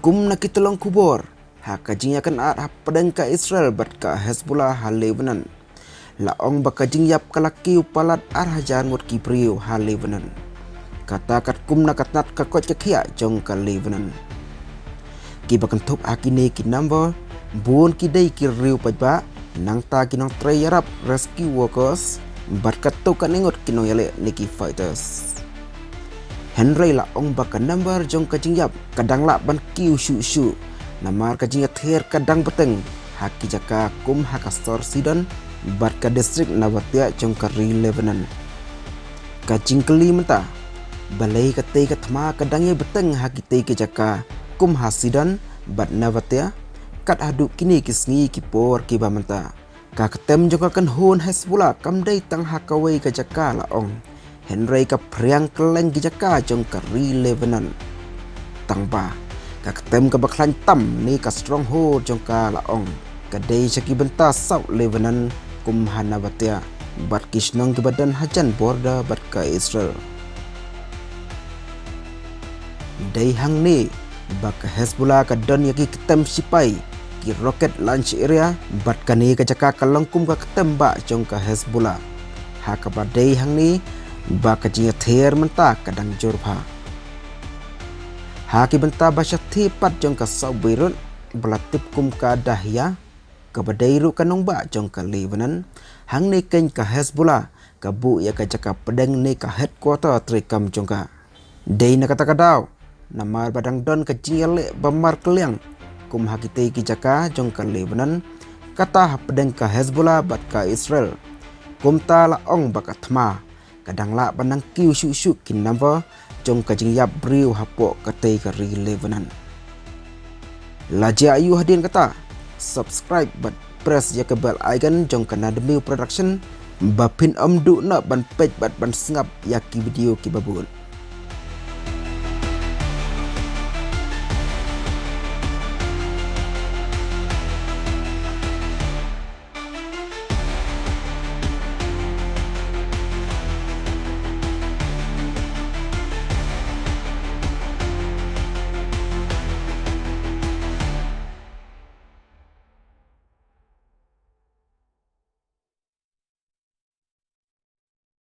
kum na kitolong kubor hakajing akan at pedang ka Israel bat ka Hezbollah ha Lebanon laong bakajing yap kalaki upalat ar hajar ngot kipriu ha Lebanon kata kat kum na katnat ka kot kakia jong ka Lebanon ki bakan thop akine ki number buon ki dai ki riu pajba nang ta ki nong tray Arab rescue workers bat kato kan ingot kinong yale niki fighters Henry la ong baka number jong kajing yap kadang la ban kiu shu namar kajing ther kadang beteng haki jaka kum hakastor sidon bat ka distrik Nabatea jong kari Lebanon kajing keli menta balai katei katma kadang ye beteng haki tei ke jaka kum hasidon bat Nabatea kat adu kini kisngi kipor kiba menta ka ketem jong kan hon Hezbollah kam dei tang hakawai ka jaka la ong Henry ka priang keleng gijaka jong kari Lebanon tangba ka ketem ka baklan tam ni ka stronghold jong ka laong ka dei saki benta South Lebanon kum Nabatea bat kisnong ke badan hajan border bat ka Israel dei hang ni bak Hezbollah ka don yaki ketem sipai ki rocket launch area bat kani ka jaka kalongkum ka ketem ba jong ka Hezbollah ha ka badai hang ni baka jinga ther menta kadang jorba haki benta basya thipat jong ka Sau Beirut belatip kum ka dahya ka badairu kanong ba jong ka Lebanon hang ni ken ka Hezbollah ka bu ya ka jaka pedang ni ka headquarter trikam jong ka dei na kata kadaw namar badang don ka jingle bamar keliang kum haki tei ki jaka jong ka Lebanon kata pedang ka Hezbollah bat ka Israel kum ta la ong baka thma kadang la banang kiu shu kin number jong kajing yap briu hapo katei kari Lebanon laja ayu hadin kata subscribe but press ya ke bell icon jong kana demi production bapin om du na ban page bat ban sngap ya ki video ki babun